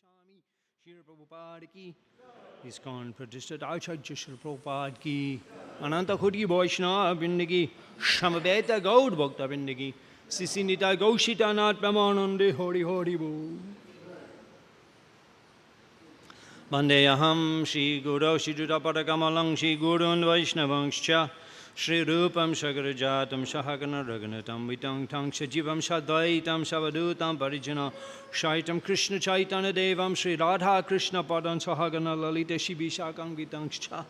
Swami Shri Prabhupada ki, ISKCON Pratishthit Acharya Shri Prabhupada ki, Ananta Koti Vaishnava Vrinda, Samaveta Gaud Bhakta Vrinda, Sisinita Gaushita Nath Pramanande Hari Hari Bol. Vandeyaham Shri Guru Shri Judapada Kamalang Shri Gurun Vaishnavangscha Shri Rupam Shagarajatam Shahagana Raganatam Vitang Tang Shajivam Shadvaitam Shavadutam Parijana Shaitam Krishna Chaitanya Devam Shri Radha Krishna Padan Sahagana Lalita Shibishakang Vitangscha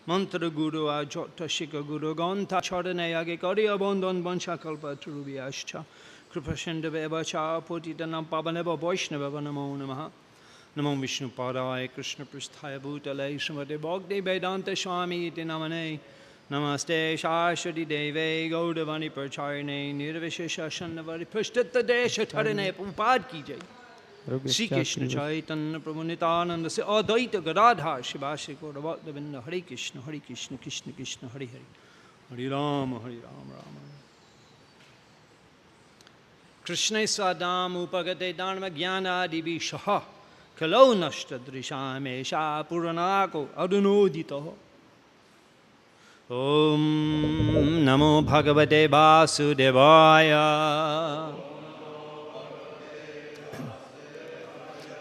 Mantra Guru Ajota Shika Guru Ganta Charanayage Kari Abandon Banshakalpa Turubiascha Kripashenda Bevacha Putitanam Pabaneva Vaishnava Namo Namaha Namo Vishnu Padaya Krishna Pristhaya Bhutale Srimate Bhakti Vedanta Swami Iti Namane Namaste Shashwati Deve Gaudavani Pracharine Nirvishesha Shannavari Pushtita Desha Tarine Prabhupada Ki Jai Sri Krishna Chaitanya Prabhu Nityananda Se Advaita Gadadhar Shivashri Gaurabhaktavinda Hare Krishna Krishna Krishna Hare Hare Hare Rama Rama Krishna Swadam Upagate Dharma Jnana Divi Shaha Kalau Nashta Drishame Sha Puranako Adunodito Om Namo Bhagavate Vasudevaya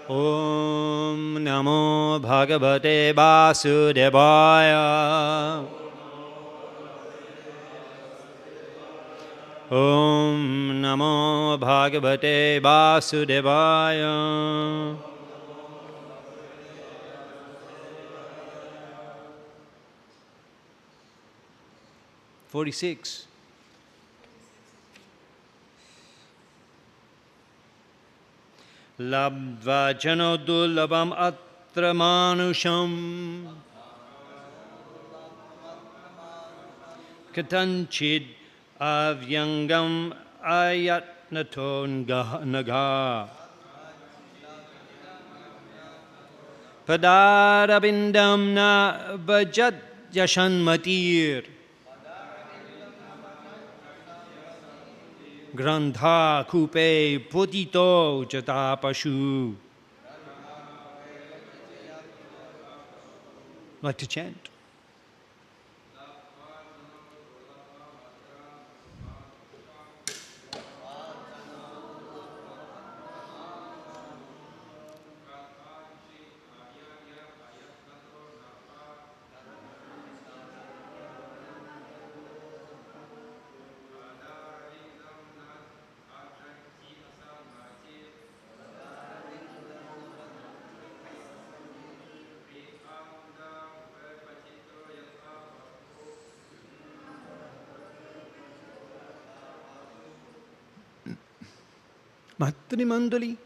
Om Namo Bhagavate Vasudevaya Om Namo Bhagavate Vasudevaya 46. Labdva janodulabam atra manusham katanchid avyangam ayatnaton naga padarabindam na vajat yashanmatir Grandha kupe potito jatapashu. Like to chant. Matri Mandali.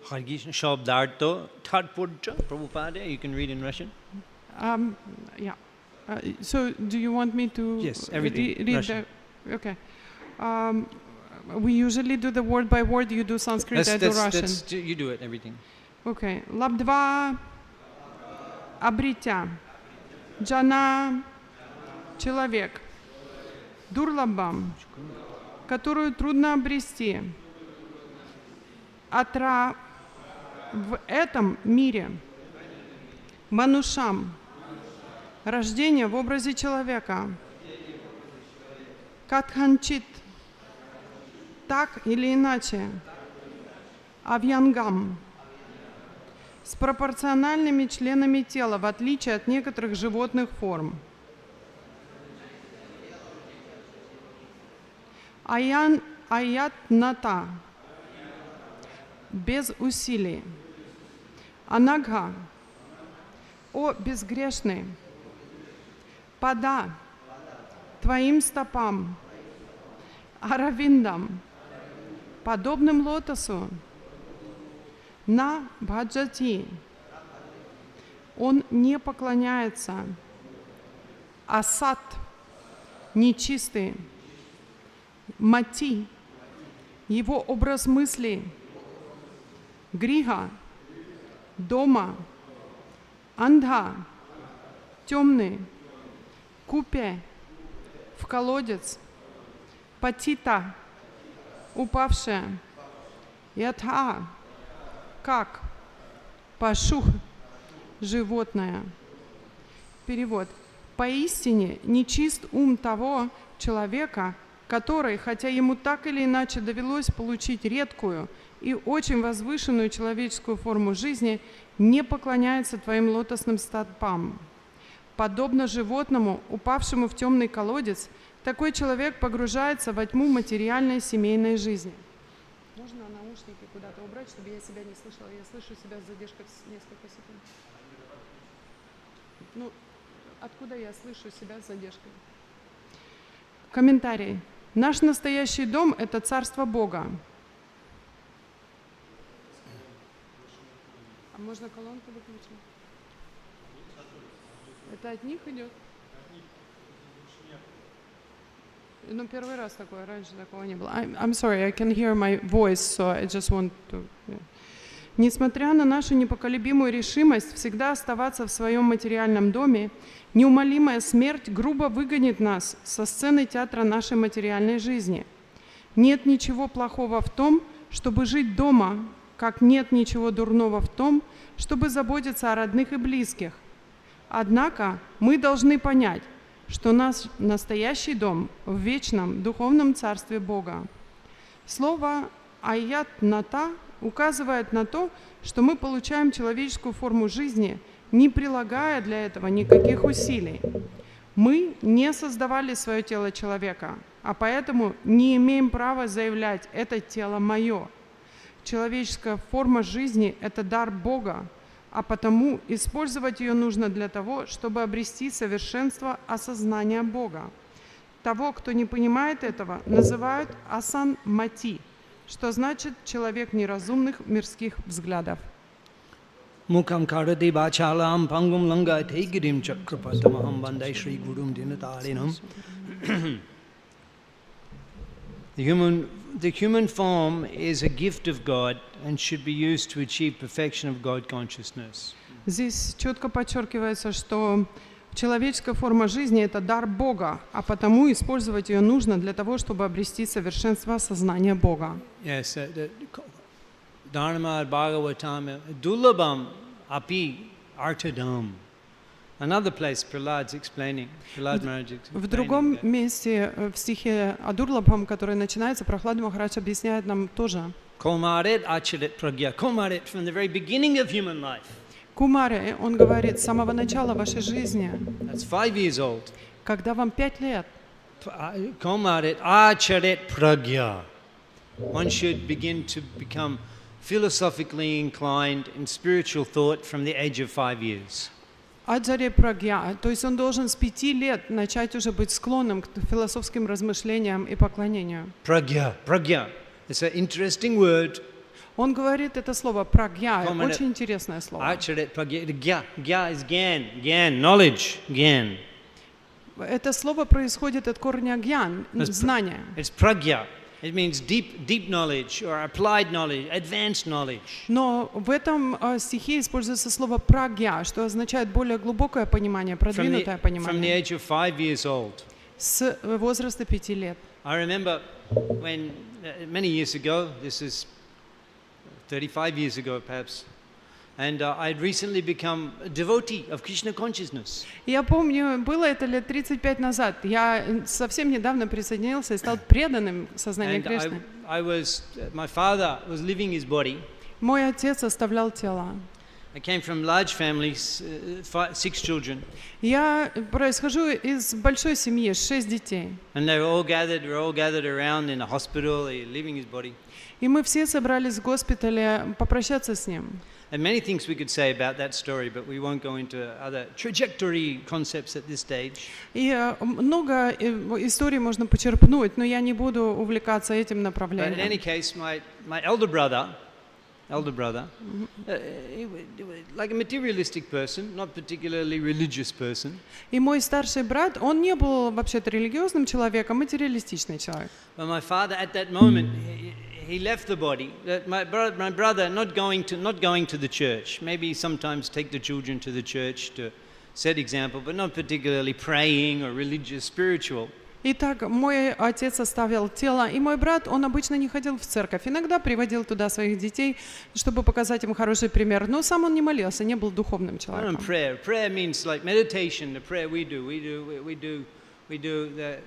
Hare Krishna Shabdartha Tatpurja Prabhupada, you can read in Russian. Yeah. So do you want me to yes, everything read okay. We usually do the word by word, you do Sanskrit, I do Russian. You do it, everything. Okay. Labdva Abritya Jana человек Дурлабам, которую трудно обрести. Атра в этом мире манушам, рождение в образе человека, катханчит, так или иначе, авьянгам, с пропорциональными членами тела, в отличие от некоторых животных форм. Аятната, без усилий. Анагха, о безгрешный, пада, твоим стопам, аравиндам, подобным лотосу, на бхаджати. Он не поклоняется. Асат – нечистый. Мати – его образ мысли. Гриха – дома. Андха – темный. Купе – в колодец. Патита – упавшая. Ятха – как. Пашух – животное. Перевод. Поистине нечист ум того человека, который, хотя ему так или иначе довелось получить редкую и очень возвышенную человеческую форму жизни, не поклоняется твоим лотосным стопам. Подобно животному, упавшему в темный колодец, такой человек погружается во тьму материальной семейной жизни. Можно наушники куда-то убрать, чтобы я себя не слышала? Я слышу себя с задержкой несколько секунд. Ну, откуда я слышу себя с задержкой? Комментарий. Наш настоящий дом – это Царство Бога. А можно колонку выключить? Это от них идет? Ну, первый раз такое, раньше такого не было. I'm sorry, I can hear my voice, so I just want to... Yeah. Несмотря на нашу непоколебимую решимость всегда оставаться в своем материальном доме, неумолимая смерть грубо выгонит нас со сцены театра нашей материальной жизни. Нет ничего плохого в том, чтобы жить дома, как нет ничего дурного в том, чтобы заботиться о родных и близких. Однако мы должны понять, что наш настоящий дом в вечном духовном царстве Бога. Слово «аят-ната» указывает на то, что мы получаем человеческую форму жизни, не прилагая для этого никаких усилий. Мы не создавали свое тело человека, а поэтому не имеем права заявлять «это тело мое». Человеческая форма жизни – это дар Бога, а потому использовать ее нужно для того, чтобы обрести совершенство осознания Бога. Того, кто не понимает этого, называют асан-мати, что значит человек неразумных мирских взглядов. Mukam karati bachalam pangum langa tegirim chakrapatamaham bandai Shri Gurum dinatarinam. The human form is a gift of God and should be used to achieve perfection of God consciousness. Здесь четко подчеркивается, что человеческая форма жизни – это дар Бога, а потому использовать ее нужно для того, чтобы обрести совершенство сознания Бога. Yes, Dharma Bhagavatam Dulabam Api Artadam. Another place Prahlad's explaining. Prahlad Maharaj В другом месте, в стихе о Дурлабхам, который начинается, Прахлад Махарадж объясняет нам тоже. Komaret Acharit Pragya. Komaret from the very beginning of human life. Кумаре, он говорит, с самого начала вашей жизни, That's 5 years old. когда вам 5 лет, Komaret Acharit Pragya. One should begin to become philosophically inclined in spiritual thought from the age of 5 years. Аджаре Прагья, то есть он должен с 5 лет начать уже быть склонным к философским размышлениям и поклонению. Pragya, Pragya. It's an interesting word. Он говорит это слово прагья, очень интересное слово. Acharit Pragya. Gya is Gyan, knowledge, Gyan. Это слово происходит от корня гьян, знание. It's Pragya. It means deep knowledge or applied knowledge, advanced knowledge. Но в этом стихе используется слово прагья, что означает более глубокое понимание, продвинутое From the понимание. age of 5 years old. С возраста 5 лет. I remember when many years ago, this is 35 years ago perhaps, and I had recently become a devotee of Krishna consciousness. Я помню, было это лет 35 назад. Я совсем недавно присоединился и стал преданным сознанию And Кришны. my father was leaving his body. Мой отец оставлял тело. I came from large families, 6 children. Я происхожу из большой семьи, 6 детей. And they were all gathered around in a hospital, leaving his body. И мы все собрались в госпитале попрощаться с ним. And many things we could say about that story, but we won't go into other trajectory concepts at this stage. И много историй можно почерпнуть, но я не буду увлекаться этим But in направлением. any case, my elder brother elder brother, like a materialistic person, not particularly religious person. И мой старший брат, он не был вообще-то религиозным человеком, материалистичный человек. But my father, at that moment, he left the body. My brother, not going to the church. Maybe sometimes take the children to the church to set example, but not particularly praying or religious, spiritual. Итак, мой отец оставил тело, и мой брат, он обычно не ходил в церковь. Иногда приводил туда своих детей, чтобы показать им хороший пример. Но сам он не молился, не был духовным человеком. Prayer means like meditation. The prayer we do the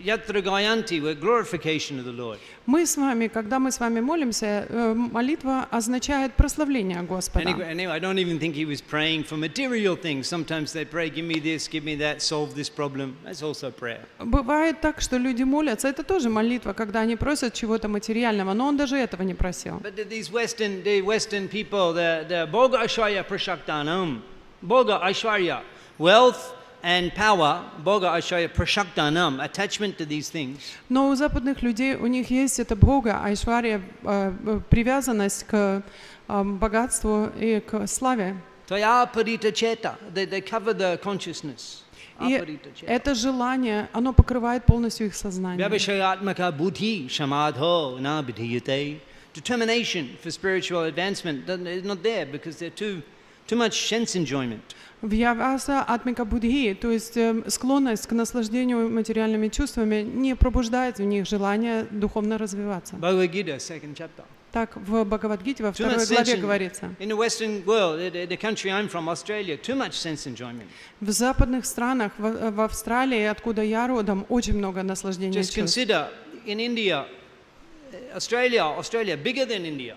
Yatra Gayanti, we're glorification of the Lord. Мы с вами, когда мы с вами молимся, молитва означает прославление Господа. Anyway, I don't even think he was praying for material things. Sometimes they pray, give me this, give me that, solve this problem. That's also prayer. Бывает так, что люди молятся, это тоже молитва, когда они просят чего-то материального, но он даже этого не просил. But these Western people, the Bhoga Aishwarya Prashaktanam, Bhoga Aishwarya, wealth and power, Bhoga Aishwarya Prashaktanam, attachment to these things. Но у западных людей, у них есть это Бога, Айшварья, привязанность к богатству и к славе. Tvaya parita cheta, they cover the consciousness. И это желание, оно покрывает полностью их сознание. Vyabhashayatmaka buddhi shamadho na vidhiyate. Determination for spiritual advancement is not there because they're too much sense enjoyment. Вьяваса атмика будхи, то есть склонность к наслаждению материальными чувствами, не пробуждает в них желание духовно развиваться. Bhagavad Gita, second chapter. Так в Бхагавад-гите во 2 главе говорится. In the Western world, the country I'm from, Australia, too much sense enjoyment. В западных странах, в Австралии, откуда я родом, очень много наслаждения Just чувств. consider, in India, Australia bigger than India.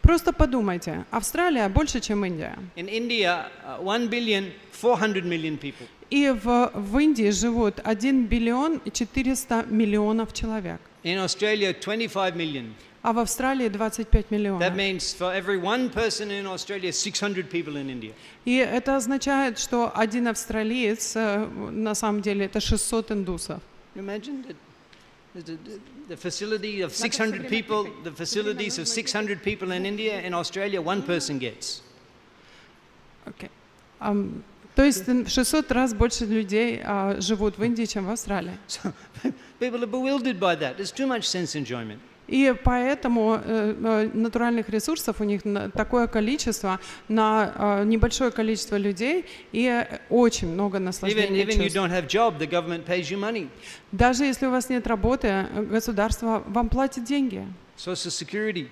Просто подумайте, Австралия больше, чем Индия. In India, 1,4 billion people. И в Индии живут 1 биллион и 400 миллионов человек. In Australia, 25 million. А в Австралии 25 миллионов. That means for every one person in Australia, 600 people in India. И это означает, что один австралиец, на самом деле, это 600 индусов. Imagine the facility of 600 people, the facilities of 600 people in India, in Australia, one person gets. Okay. То есть в 600 раз больше людей живут в Индии, чем в Австралии. So people are bewildered by that. There's too much sense enjoyment. И поэтому натуральных ресурсов у них такое количество на небольшое количество людей и очень много наслаждения Even you чувств. don't have job, the government pays you money. Даже если у вас нет работы, государство вам платит деньги. Social security.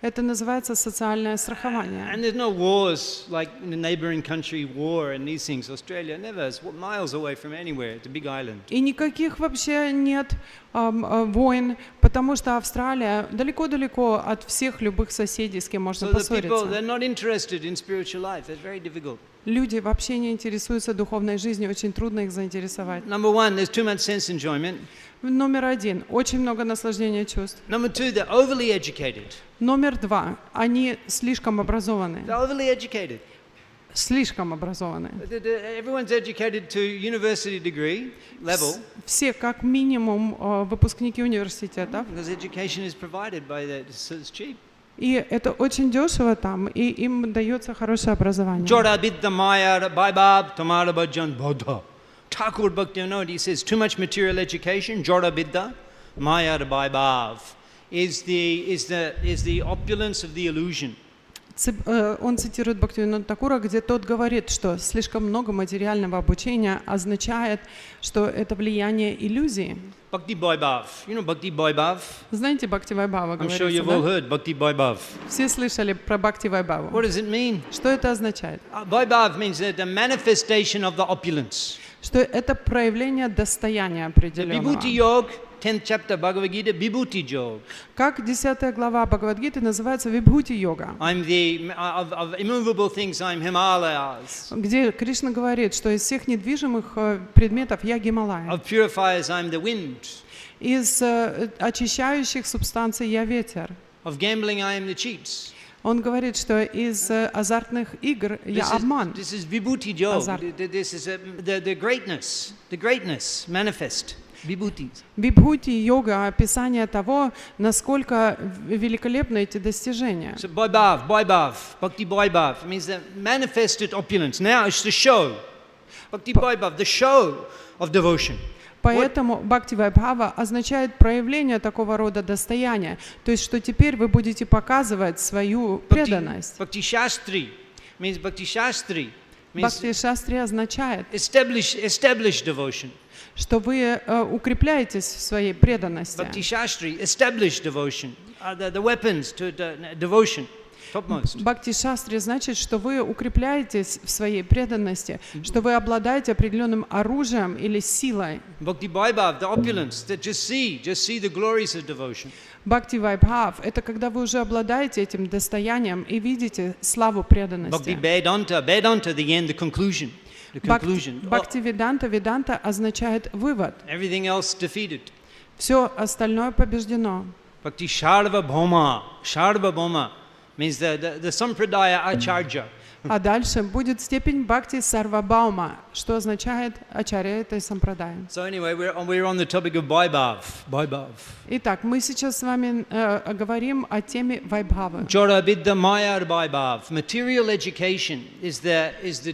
Это называется социальное страхование. And there's no wars like in the neighboring country, war and these things. Australia never is miles away from anywhere. It's a big island. И никаких вообще нет войн, потому что Австралия далеко-далеко от всех любых соседей, с кем можно So the people, поссориться. they're not interested in spiritual life. It's very difficult. Люди вообще не интересуются духовной жизнью, очень трудно их заинтересовать. Number one, there's too much sense enjoyment. Номер один, очень много наслаждения чувств. Number two, they're overly educated. Номер два, они слишком образованы. They're overly educated. Слишком образованы. Everyone's educated to university degree level Все как минимум выпускники университетов. because education is provided by that. So it's cheap. И это очень дешево там, и им дается хорошее образование. Jora bidda maya baibab tamara bhajan bodha. Thakur Bhaktivinoda, he says, too much material education, jora bidda maya baibab, is the opulence of the illusion. Он цитирует Бхактивинода Такура, где тот говорит, что слишком много материального обучения означает, что это влияние иллюзии. Bhakti Vaibhav. You know Bhakti Vaibhav? Знаете, Бхакти Вайбхава I'm sure говорится, you've all да? heard Bhakti Vaibhav. Все слышали про Бхакти Вайбхаву. What does it mean? Что это означает? Vaibhav means the manifestation of the opulence. Что это проявление достояния The определенного. Vibhuti Yoga, 10th chapter Bhagavad Gita, Vibhuti Yoga. Как 10 глава Бхагавад-гиты называется Вибхути-йога, I'm of immovable things, I'm Himalayas. где Кришна говорит, что из всех недвижимых предметов я Гималая. Of purifiers, I'm the wind. Из очищающих субстанций я ветер. Of gambling, I am the cheats. Он говорит, что из азартных игр я обман. This is Vibhuti Yoga. Azart. This is the greatness manifest. Vibhutis. Вибхути-йога — описание того, насколько великолепны эти достижения. So Vaibhav, Bhakti Vaibhav means the manifested opulence. Now it's the show. Bhakti Vaibhav, the show of devotion. Поэтому Бхакти-вайбхава означает проявление такого рода достояния. То есть, что теперь вы будете показывать свою преданность. Bhakti Shastri means Бхакти-шастри означает, establish devotion. что вы укрепляетесь в своей преданности. Bhakti Shastri, establish devotion. The weapons to devotion, topmost. Бхакти-шастри значит, что вы укрепляетесь в своей преданности, что вы обладаете определенным оружием или силой. Bhakti Vaibhav, the opulence, that just see the glories of devotion. Бхакти-вайбхав — это когда вы уже обладаете этим достоянием и видите славу преданности. Bhakti Vedanta, the end, the conclusion. Бхакти-веданта означает вывод. Everything else defeated. Все остальное побеждено. Bhakti Sarvabhauma means the Sampradaya Acharya. А дальше будет степень бхакти сарвабаума, что означает ачарья этой сампрадай. So anyway, we're on the topic of Vaibhav. Итак, мы сейчас с вами говорим о теме вайбхавы. Jora Vidya Maya Vaibhav. Material education is the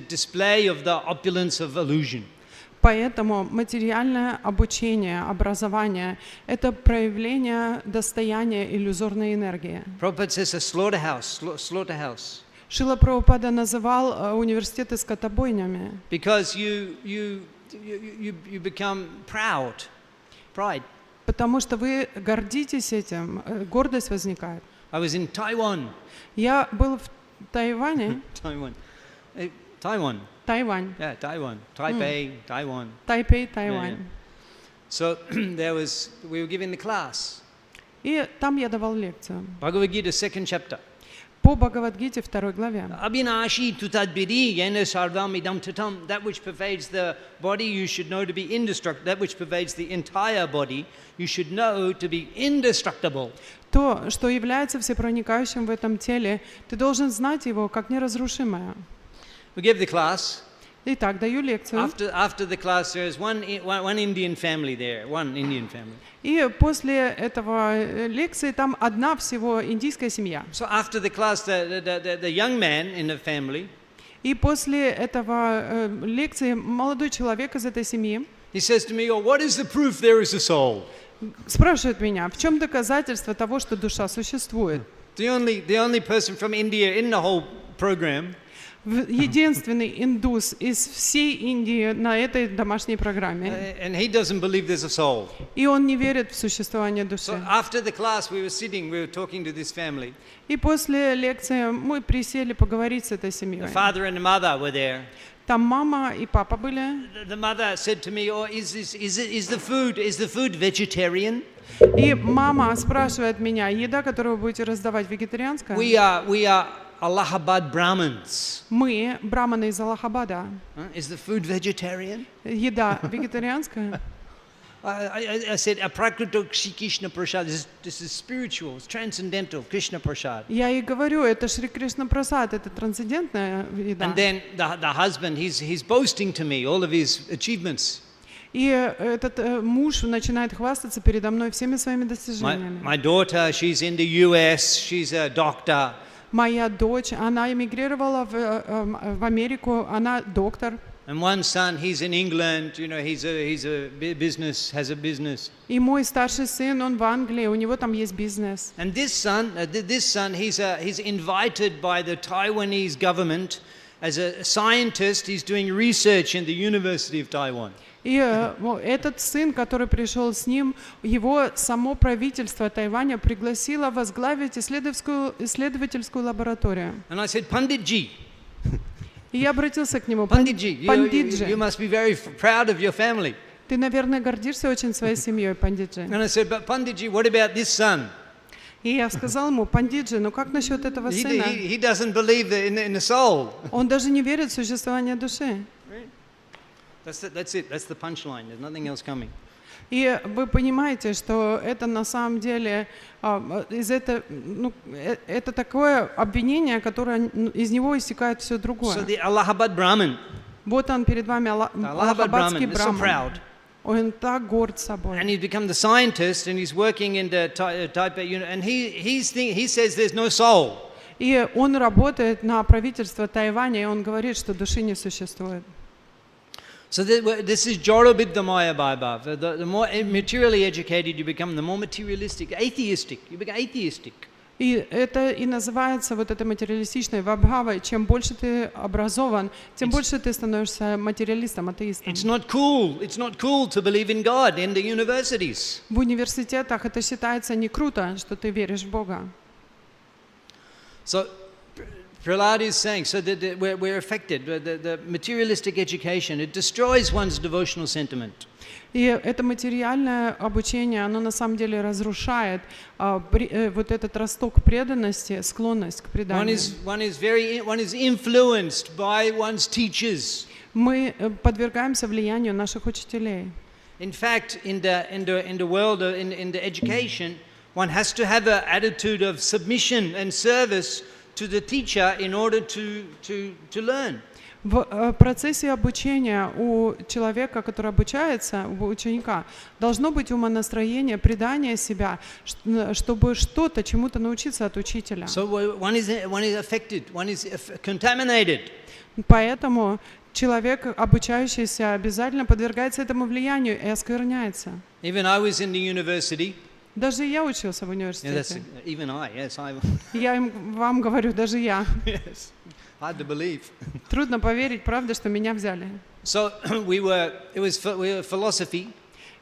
display of the opulence of illusion. Поэтому материальное обучение, образование — это проявление достояния иллюзорной энергии. Prabhupada says a slaughterhouse. Шрила Прабхупада называл университеты скотобойнями. Because you become pride. Потому что вы гордитесь этим, гордость возникает. I was in Taiwan. Я был в Тайване. Taiwan. Тайвань. Yeah, Taiwan. Taipei, Taiwan. Тайпей, Тайвань. So we were giving the class. И там я давал лекцию. Bhagavad Gita, 2nd chapter. По Бхагавад-гите 2 главе. Abhinashi tutadbiri yena sarvam idam tatam. That which pervades the body you should know to be indestructible. That which pervades the entire body you should know to be indestructible. То, что является всепроникающим в этом теле, ты должен знать его как неразрушимое. We gave the class. Итак, даю лекцию. After the class, there is one Indian family there, one Indian family. И после этого лекции там одна всего индийская семья. So after the class, the young man in the family. И после этого лекции молодой человек из этой семьи. He says to me, "Oh, what is the proof there is a soul?" Спрашивает меня, в чем доказательство того, что душа существует? The only person from India in the whole program. Единственный индус из всей Индии на этой домашней программе. And he doesn't believe there's a soul. И он не верит в существование души. So after the class, we were talking to this family. И после лекции мы присели поговорить с этой семьей. The father and the mother were there. Там мама и папа были. The mother said to me, "Oh, is the food vegetarian?" И мама спрашивает меня, еда, которую вы будете раздавать, вегетарианская? We are Allahabad Brahmins. Мы браманы из Аллахабада. Is the food vegetarian? Еда вегетарианская? I said, Aprakrito Krishna Prasad. This is spiritual, it's transcendental, Krishna Prasad. Я и говорю, это Шри Кришна Прасад, это трансцендентная еда. And then the husband, he's boasting to me all of his achievements. И этот муж начинает хвастаться передо мной всеми своими достижениями. My daughter, she's in the US, she's a doctor. Моя дочь, она эмигрировала в Америку, она доктор. And one son, he's in England, you know, has a business. И мой старший сын, он в Англии, у него там есть бизнес. And this son, he's invited by the Taiwanese government as a scientist. He's doing research in the University of Taiwan. И этот сын, который пришел с ним, его само правительство Тайваня пригласило возглавить исследовательскую лабораторию. And I said, Panditji. И я обратился к нему, Panditji, Пандитджи, you must be very proud of your family. ты, наверное, гордишься очень своей семьей, Пандитджи. And I said, but Panditji, what about this son? И я сказал ему, Пандитджи, ну как насчет этого сына? He doesn't believe in the soul. Он даже не верит в существование души. That's it. That's the punchline. There's nothing else coming. И вы понимаете, что это на самом деле это такое обвинение, которое из него истекает все другое. So the Allahabad Brahmin. Вот он перед вами, Аллахабадский Brahmin is so браман. proud. Он так горд собой. And he's become the scientist, and he's working in the Taipei, and he says there's no soul. И он работает на правительство Тайваня, и он говорит, что души не существует. So this is Jorobidhamaya Baba. The more materially educated you become, the more materialistic, atheistic. You become atheistic. И это и называется вот это материалистичной вабхавой. Чем больше ты образован, тем больше ты становишься материалистом, атеистом. It's not cool. It's not cool to believe in God in the universities. В университетах это считается не круто, что ты веришь в Бога. So Prahlad is saying, so that we're affected. The materialistic education, it destroys one's devotional sentiment. И это материальное обучение, оно на самом деле разрушает вот этот росток преданности, склонность к преданию. One is influenced by one's teachers. Мы подвергаемся влиянию наших учителей. In fact, in the world, in the education, one has to have an attitude of submission and service to the teacher in order to learn. В процессе обучения у человека, который обучается, у ученика, должно быть умонастроение, предание себя, чтобы что-то, чему-то научиться от учителя. So one is affected, one is contaminated. Поэтому человек, обучающийся, обязательно подвергается этому влиянию и оскверняется. Even I was in the university. Даже я учился в Yeah, университете. even I, yes, I. Я вам говорю, даже я. Yes, hard to believe. Трудно поверить, правда, что меня взяли. So we were philosophy.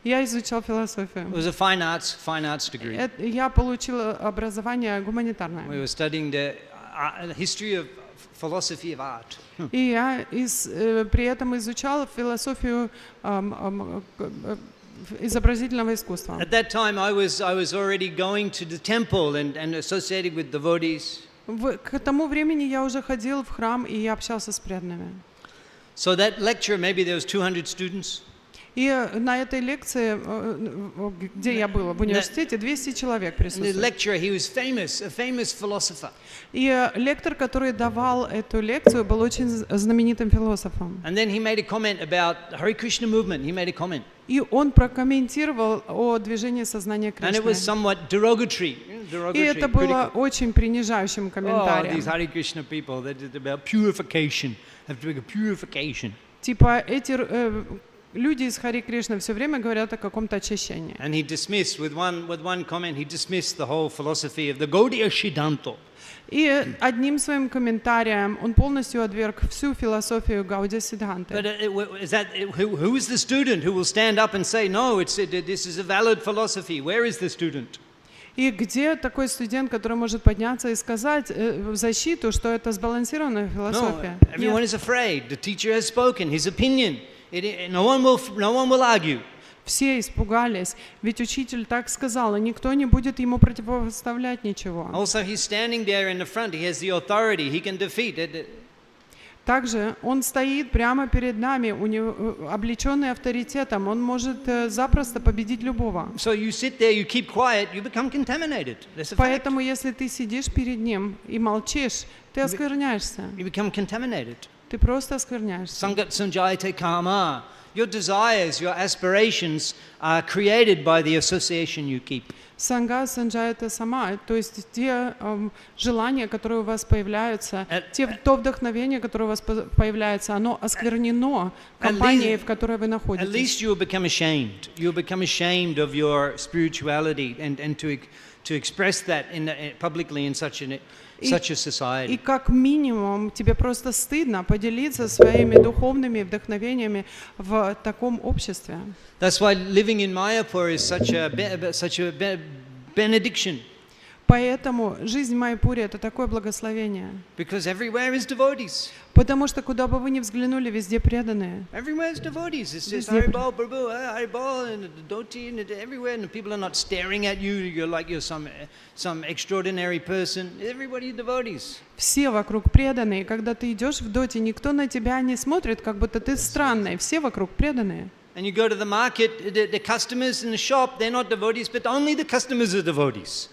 Я изучал философию. It was a fine arts degree. Я получил образование We гуманитарное. were studying the history of philosophy of art. И я при этом изучал философию изобразительного искусства. At that time, I was already going to the temple and associated with devotees. К тому времени я уже ходил в храм и я общался с преданными. So that lecture, maybe there was 200 students. И на этой лекции, где я был, в университете, 200 человек And the присутствовали. lecturer, he was famous, a famous philosopher. И лектор, который давал эту лекцию, был очень знаменитым философом. And then he made a comment about the Hare Krishna movement. He made a comment. И он прокомментировал о движении сознания And it was Кришны. somewhat derogatory. И это было очень принижающим Oh, these комментарием. Hare Krishna people, that is about purification. Have to make a purification. Типа эти люди из Хари Кришны все время говорят о каком-то очищении. And he dismissed, with one comment, he dismissed the whole philosophy of the Gaudiya Siddhanta. И одним своим комментарием он полностью отверг всю философию Гаудия Сиддханты. But who is the student who will stand up and say, no, this is a valid philosophy? Where is the student? И где такой студент, который может подняться и сказать в защиту, что это сбалансированная No, философия? everyone Нет. is afraid. The teacher has spoken, his opinion. No one will argue. Все испугались, ведь учитель так сказал, и никто не будет ему противопоставлять ничего. Also, he's standing there in the front. He has the authority. He can defeat it. Также он стоит прямо перед нами, у него облеченный авторитетом, он может запросто победить любого. So you sit there, you keep quiet, you become contaminated. That's a fact. Поэтому, если ты сидишь перед ним и молчишь, ты оскверняешься. You become contaminated. Ты просто оскверняешься. Sangat sanjayate kama. Your desires, your aspirations are created by the association you keep. Санга санджайта сама, то есть те желания, которые у вас появляются, то вдохновение, которое у вас появляется, оно осквернено компанией, в которой вы At находитесь. least you will become ashamed. You'll become ashamed of your spirituality and to express that publicly in such a И society. как минимум тебе просто стыдно поделиться своими духовными вдохновениями в таком обществе. That's why living in Mayapur is such a benediction. Поэтому жизнь в Майяпуре — это такое благословение. Because everywhere is devotees. Потому что куда бы вы ни взглянули, везде преданные. Everywhere is devotees. It's just Везде Haribol, Prabhu, Haribol, and the Doti, and everywhere, and the people are not staring at you. You're like you're some extraordinary person. Everybody devotees. Все вокруг преданные. Когда ты идешь в доте, никто на тебя не смотрит, как будто ты странный. Все вокруг преданные. And you go to the market, the customers in the shop, they're not devotees, but only the customers are devotees.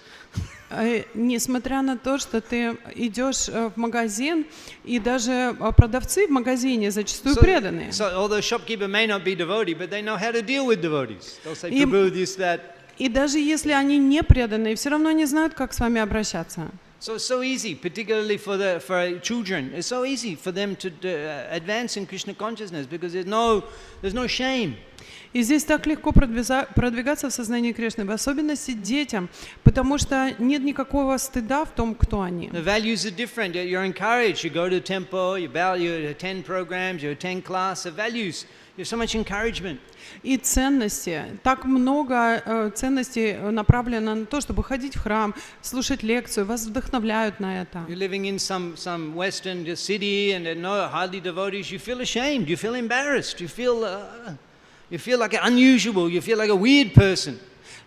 Несмотря на то, что ты идешь в магазин, и даже продавцы в магазине зачастую преданные. So although shopkeeper may not be devotee, but they know how to deal with devotees. They'll say, И- Prabhu, this, that. И даже если они не преданные, все равно не знают, как с вами обращаться. So it's so easy, particularly for children. It's so easy for them to advance in Krishna consciousness because there's no shame. И здесь так легко продвигаться в сознании Кришны, в особенности детям, потому что нет никакого стыда в том, кто они. The values are different. You're encouraged. You go to the temple, you attend programs, you attend class. The values, you have so much encouragement. И ценности. Так много ценностей направлено на то, чтобы ходить в храм, слушать лекцию, вас вдохновляют на это. You're living in some Western city and there are no hardly devotees. You feel ashamed. You feel embarrassed. You feel like unusual. You feel like a weird person.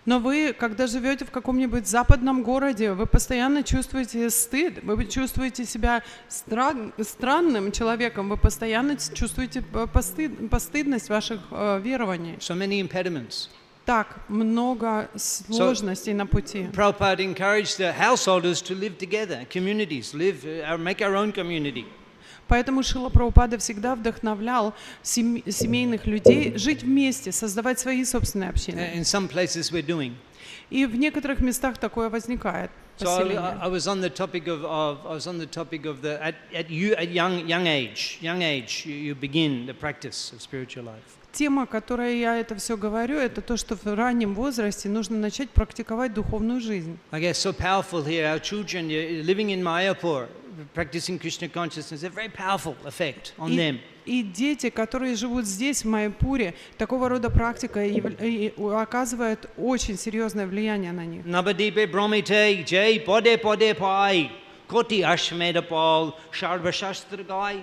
Но вы, когда живете в каком-нибудь западном городе, вы постоянно чувствуете стыд, вы чувствуете себя странным человеком, вы постоянно чувствуете постыдность ваших верований. So many impediments. Так много сложностей на пути. Prabhupada encouraged the householders to live together, communities, make our own community. Поэтому Шрила Прабхупада всегда вдохновлял семейных людей жить вместе, создавать свои собственные общины. In some places we're doing. И в некоторых местах такое возникает. So I was on the topic of at young age you begin the practice of spiritual life. Тема, которой я это все говорю, это то, что в раннем возрасте нужно начать практиковать духовную жизнь. I guess so powerful here. Our children living in Mayapur, practicing Krishna consciousness, a very powerful effect on them. И дети, которые живут здесь, в Майяпуре, такого рода практика оказывает очень серьезное влияние на них. Navadipe brahmite jay pode pai koti ashmeda paul sharva shastra gai.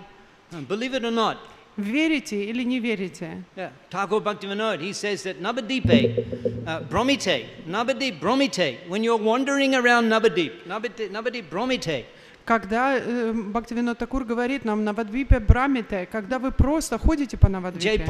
Believe it or not. Верите или не верите? Yeah, Thakur Bhaktivinoda, he says that Navadipe, Navadip Brahmite, when you're wandering around Navadip Brahmite, Когда Бхактивинод Такур говорит нам Навадвипе Брамите, когда вы просто ходите по Навадвипе,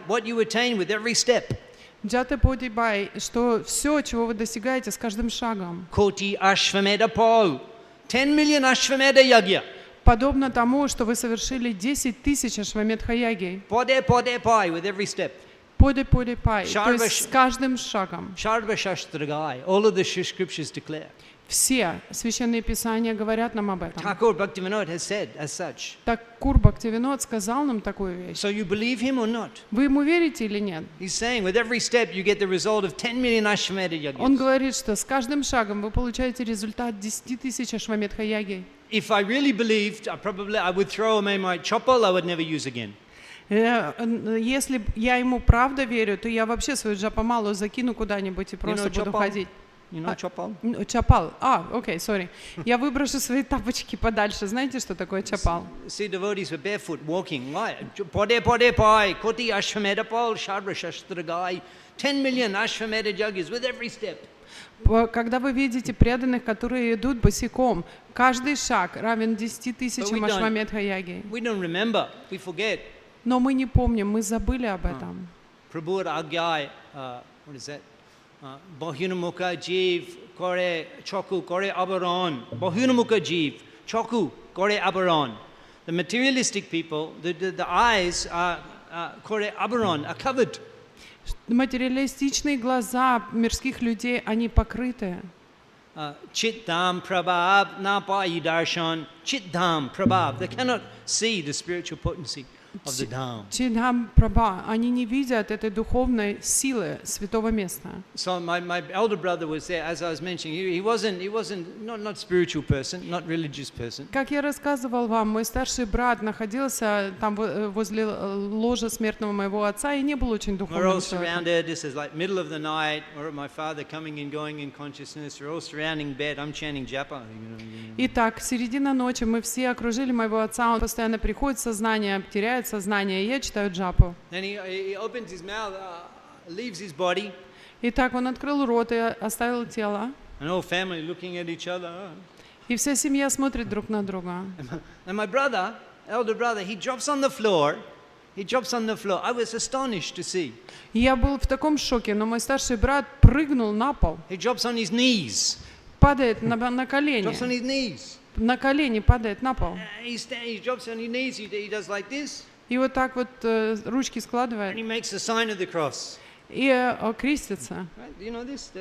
what you attain with every step. Джате Поди Бай, что все, чего вы достигаете с каждым шагом, Koti Ashvamedha Paul, 10 million Ashvamedha Yagya. подобно тому, что вы совершили 10 тысяч Ашвамедха-яги. Pode pai with every step. Поди Пай, то есть с каждым шагом. Sharva Shastragai, all of the scriptures declare. Все священные писания говорят нам об этом. Thakur Bhaktivinoda has said as such. Такур Бхактивинод сказал нам такую вещь. So you believe him or not? Вы ему верите или нет? He's saying with every step you get the result of 10 million Ashvamedha Yagyas. Он говорит, что с каждым шагом вы получаете результат 10 тысяч Ашвамедха-яги. If I really believed, I would throw away my chapal, I would never use again. Если я ему правда верю, то я вообще свою джапамалу закину куда-нибудь и просто буду ходить. You know chapal? Чапал. Окей, sorry. Я выброшу свои тапочки подальше. Знаете, что такое чапал? See devotees were barefoot walking. Why? Pode pai, koti ashvamedha paul, sharva shastragai, 10 million ashvamedha yagis with every step. Когда вы видите преданных, которые идут босиком, каждый шаг равен 10 тысячам Ашвамедха-яги. We don't remember, we forget. Но мы не помним, мы забыли об этом. Prabhupada Agyai, what is that? Bahunamukha Jeev Kore Choku Kore Abaron. Bahunamukha Jeev Choku Kore Abaron. The materialistic people, the eyes are Kore Abaron, are covered. Материалистичные глаза мирских людей, они покрыты. Chit Dham Prabhav Napa Yidarshan. Chit Dham Prabhav. They cannot see the spiritual potency of the Dham. Дхам Прабха, они не видят этой духовной силы святого места. So my elder brother was there, as I was mentioning. He wasn't not spiritual person, not religious person. Как я рассказывал вам, мой старший брат находился там возле ложа смертного моего отца и не был очень We're all духовным человеком. surrounded. This is like middle of the night, or my father coming and going in consciousness. We're all surrounding bed. I'm chanting japa. Итак, середина ночи, мы все окружили моего отца, он постоянно приходит в сознание, теряет сознание, и я читаю джапу. Then he opens his mouth, leaves his body, Итак, он открыл рот и оставил тело, and all family looking at each other. и вся семья смотрит друг на друга. And my brother, elder brother, he drops on the floor. I was astonished to see. И я был в таком шоке, но мой старший брат прыгнул на пол, He drops on his knees. падает на drops on колени, his knees. на колени падает на пол. He drops on his knees, he does like this, И вот так вот ручки and складывает he makes the sign of the cross. и крестится. Right? You know this?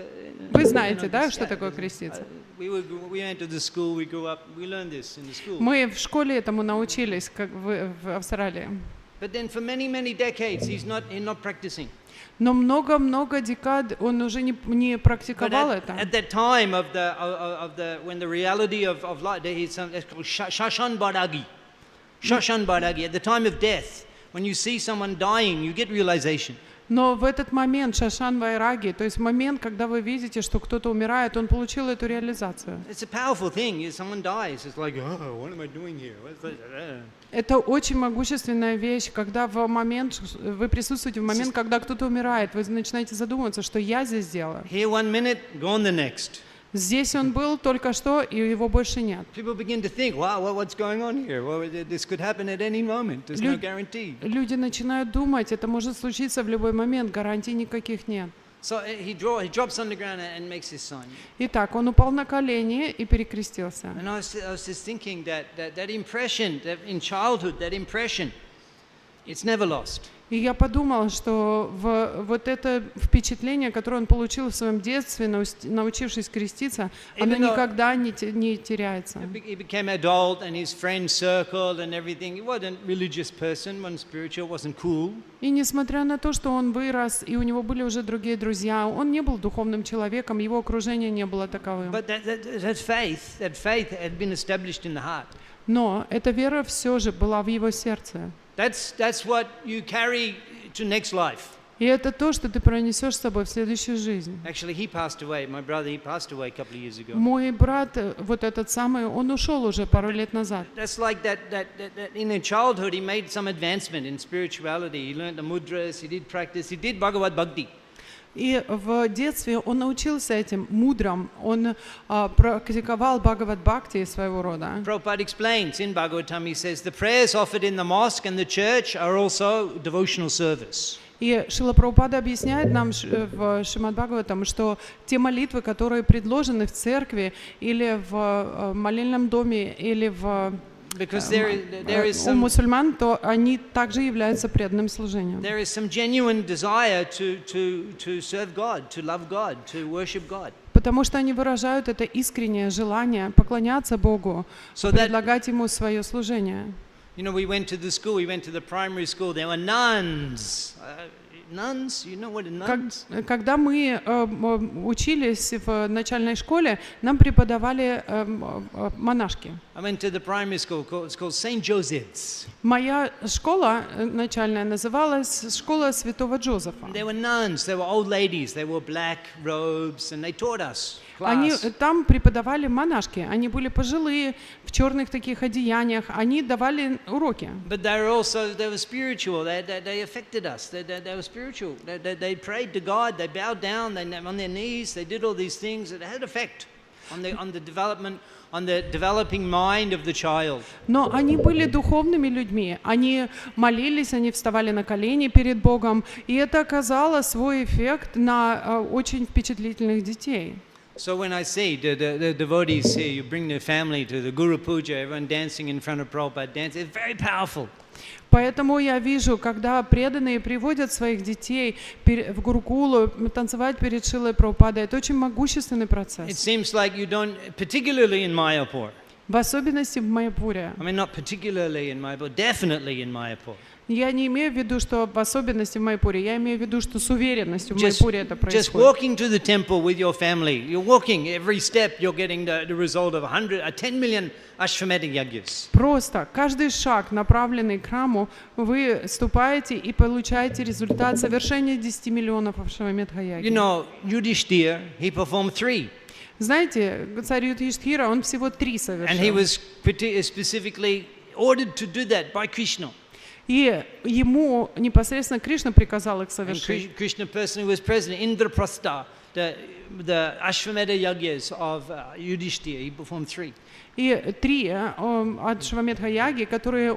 Вы знаете, да, что такое креститься? We went to the school, we grew up, we learned this in the school. Мы в школе этому научились, как в Австралии. But then for many decades, he's not practicing. Но много-много декад он уже не практиковал But это. at that time when the reality of life, it's called Shashan Baragi. Shashan Baragi. At the time of death, when you see someone dying, you get realization. Но в этот момент Шашан Вайраги, то есть момент, когда вы видите, что кто-то умирает, он получил эту реализацию. It's a powerful thing. If someone dies, it's like, oh, what am I doing here? Это очень могущественная вещь, когда вы присутствуете в момент, когда кто-то умирает, вы начинаете задумываться, что я здесь делаю. Here 1 minute, gone the next. Здесь он был только что, и его больше нет. People begin to think, wow, what's going on here? Well, this could happen at any moment. There's no guarantee. Люди начинают думать, это может случиться в любой момент, гарантий никаких нет. So he drops on the ground and makes his sign. Итак, он упал на колени и перекрестился. And I was just thinking that impression, that in childhood, that impression, it's never lost. И я подумала, что вот это впечатление, которое он получил в своем детстве, научившись креститься, оно никогда не теряется. He became adult and his friends circled and everything. He wasn't a religious person, wasn't spiritual, wasn't cool. И несмотря на то, что он вырос, и у него были уже другие друзья, он не был духовным человеком, его окружение не было таковым. But that faith had been established in the heart. Но эта вера все же была в его сердце. That's what you carry to next life. И это то, что ты пронесешь с собой в следующую жизнь. Actually, he passed away. My brother, he passed away a couple of years ago. Мой брат, вот этот самый, он ушел уже пару лет назад. That's like that in his childhood, he made some advancement in spirituality. He learned the mudras, he did practice, he did Bhagavad Bhakti. И в детстве он научился этим мудрам, он практиковал Бхагавад-бхакти своего рода. Prabhupada explains in Bhagavatam, he says, the prayers offered in the mosque and the church are also devotional service. И Шрила Прабхупада объясняет нам в Шримад Бхагаватам, что те молитвы, которые предложены в церкви или в молельном доме или Because there is у some, мусульман, то они также являются преданным служением. there is some genuine desire to serve God, to love God, to worship God. Потому что они выражают это искреннее желание поклоняться Богу, предлагать Ему свое служение. You know, we went to the primary school, there were nuns. Nuns, you know what are nuns? Когда мы учились в начальной школе, нам преподавали монашки. I went to the primary school, it's called St. Joseph's. Моя школа начальная называлась школа Святого Джозефа. There were nuns, they were old ladies, they wore black robes, and they taught us Они class. там преподавали монашки, они были пожилые, в черных таких одеяниях, они давали уроки. But they were spiritual, they affected us, they were spiritual. They prayed to God, they bowed down, they on their knees, they did all these things. It had effect on the development, on the developing mind of the child. Но они были духовными людьми, они молились, они вставали на колени перед Богом, и это оказало свой эффект на очень впечатлительных детей. So when I see the devotees here, you bring their family to the Guru Puja, everyone dancing in front of Prabhupada dance, it's very powerful. Поэтому я вижу, когда преданные приводят своих детей в Гурукулу танцевать перед Шрилой Прабхупадой, это очень могущественный It процесс. seems like you don't, particularly in Mayapur. В особенности в Майяпуре. I mean, not particularly in Mayapur, definitely in Mayapur. Я не имею в виду, что в особенности в Майяпуре, я имею в виду, что с уверенностью в Майяпуре это Just происходит. walking to the temple with your family, you're walking, every step you're getting the result of 10 million Ashwamedha yajnas. Просто каждый шаг, направленный к храму, вы ступаете и получаете результат совершения 10 миллионов Ашвамедха-яги. You know, Yudhishthira, he performed 3. Знаете, царь Юдхиштхира, он всего 3 And he совершил. was specifically ordered to do that by Krishna. И ему непосредственно Кришна приказал их And совершить. Krishna personally was present. Indraprastha, the Ashwamedha yajnas of Yudhishthira, he performed 3. И 3 от Швамедха-яги, которые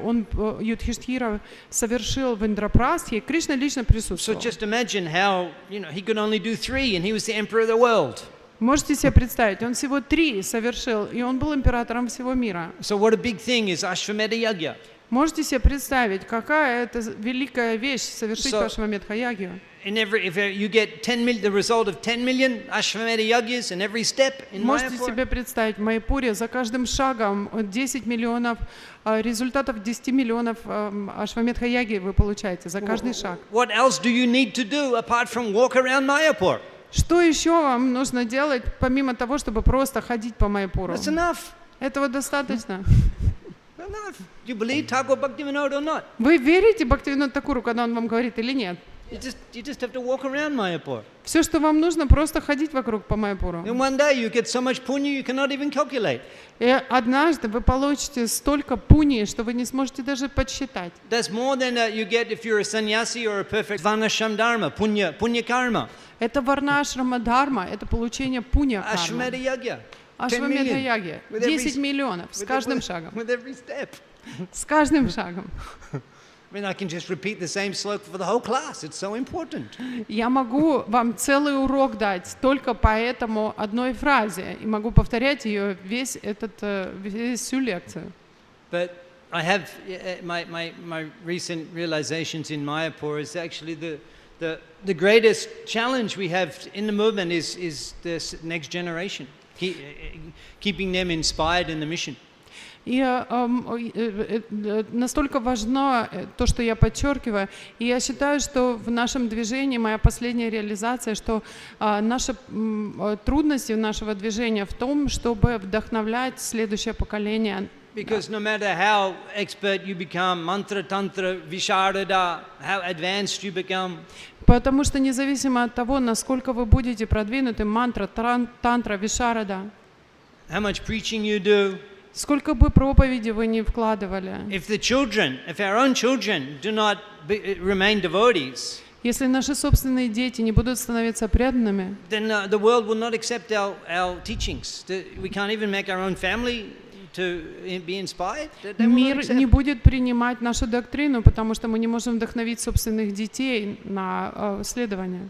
Юдхиштхира совершил в Индрапрастхе, Кришна лично So присутствовал. just imagine how, he could only do 3 and he was the emperor of the world. Можете себе представить, он всего 3 совершил, и он был императором всего мира. So what a big thing is Ashvamedha Yajna. Можете себе представить, какая это великая вещь совершить So- Ашвамедха-ягью. If you get 10 million, the result of 10 million Ashvamedha Yajnas in every step in Можете Mayapur. себе представить, в Майяпуре за каждым шагом 10 миллионов, результатов 10 миллионов Ашвамедха-яги вы получаете за каждый шаг. What else do you need to do apart from walk around Mayapur? Что еще вам нужно делать, помимо того, чтобы просто ходить по Майяпуру? That's enough. Этого достаточно. Enough. Do you believe Thakur Bhaktivinoda or not? Вы верите Бхактивинода Такуру, когда он вам говорит или нет? You just have to walk around Mayapur. Все, что вам нужно, просто ходить вокруг по Майяпуру. In one day you get so much punya you cannot even calculate. И однажды вы получите столько пуни, что вы не сможете даже подсчитать. That's more than you get if you're a sannyasi or a perfect varnashram dharma, punya karma. Это варнашрама дхарма, это получение пуня Ashvamedha кармы. Yajna. 10 Ашвамедха million. яги. With every 10 миллионов с каждым шагом. With every step. С каждым шагом. I mean, I can just repeat the same sloka for the whole class. It's so important. Я могу вам целый урок дать только по этому одной фразе. И могу повторять ее весь всю лекцию. But I have my recent realizations in Mayapur is actually the greatest challenge we have in the movement is this next generation, keeping them inspired in the mission. И настолько важно то, что я подчеркиваю. И я считаю, что в нашем движении, моя последняя реализация, что наши трудности нашего движения в том, чтобы вдохновлять следующее поколение. Because no matter how expert you become, mantra, tantra, visharada, how advanced you become, Потому что независимо от того, насколько вы будете продвинуты, мантра, тантра, вишарада, how much preaching you do, сколько бы проповеди вы не вкладывали, if our own children do not remain devotees, если наши собственные дети не будут становиться преданными, then the world will not accept our teachings. We can't even make our own family to be inspired. They will not мир accept. не будет принимать нашу доктрину, потому что мы не можем вдохновить собственных детей на следование.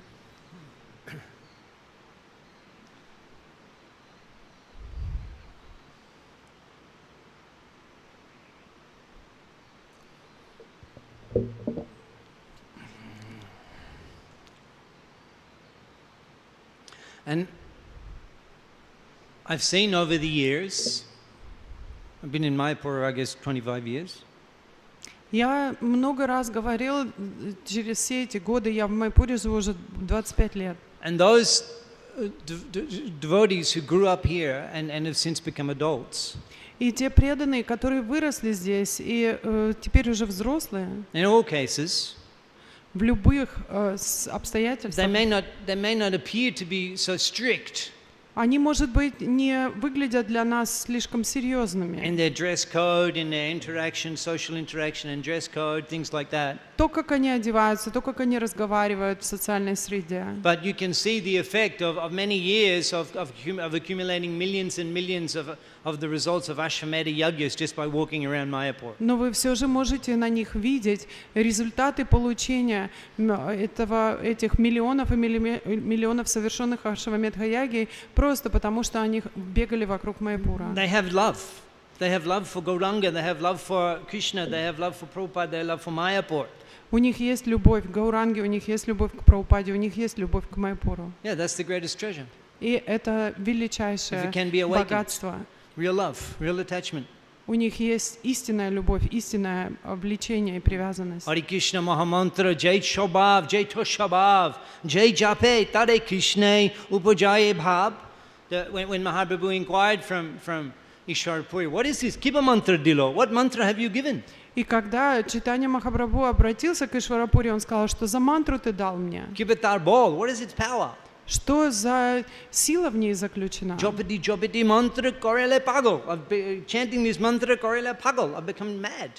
And I've seen over the years, I've been in Mayapur, I guess, 25 years. Я много раз говорил, через все эти годы, я в Майяпуре живу уже 25 лет. And those devotees who grew up here and have since become adults, И те преданные, которые выросли здесь и теперь уже взрослые, in all cases, в любых they обстоятельствах, may not appear to be so strict они, может быть, не выглядят для нас слишком серьезными. in their dress code, in their interaction, social interaction and dress code, things like that. То, как они одеваются, то, как они разговаривают в социальной среде. But you can see the effect of many years of accumulating millions and millions of the results of Ashvamedha Yajnas just by walking around Mayapur. Но вы все же можете на них видеть результаты получения этих миллионов и миллионов совершенных Ашвамедха-яги просто потому, что они бегали вокруг Майяпура. They have love. They have love for Gauranga, they have love for Krishna, they have love for Prabhupada, they have love for Mayapur. У них есть любовь к Гауранге, у них есть любовь к Прабхупаде, у них есть любовь к Майяпуру. Yeah, that's the greatest treasure. И это величайшее If it can be awakened. богатство. Real love, real attachment. У них есть истинная любовь, истинное влечение и привязанность. Hare Krishna Mahamantra, Jai Shobhav, Jai Toshabhav, Jai Jape, Tare Krishna, Upajaye Bhav. When Mahaprabhu inquired from Ishwarpuri, what is this? Kiba mantra dilo? What mantra have you given? И когда Чайтанья Махапрабху обратился к Ишварапури, он сказал, что за мантру ты дал мне? Kibatar ball, what is its power? Что за сила в ней заключена? Jopiti mantra korele pagal. Chanting this mantra korele pagal. I've become mad.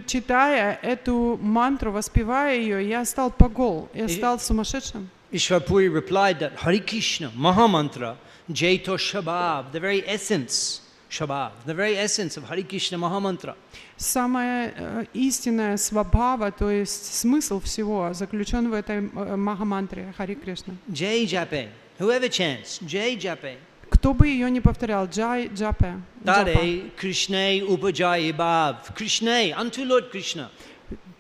Читая эту мантру, воспевая ее, я стал пагол, я стал сумасшедшим. Ishwarpuri replied that Hare Krishna Mahamantra, Jaito Shabhav, the very essence, Shabhav, the very essence of Hare Krishna Mahamantra. Самая истинная свабхава, то есть смысл всего, заключен в этой махамантре Хари Кришна. Jai Jape, Whoever chants, Jai Jape, Кто бы ее не повторял, джай, джапе, джапа. Tare Krishna Upajaye Bhav. Krishna, unto Lord Krishna.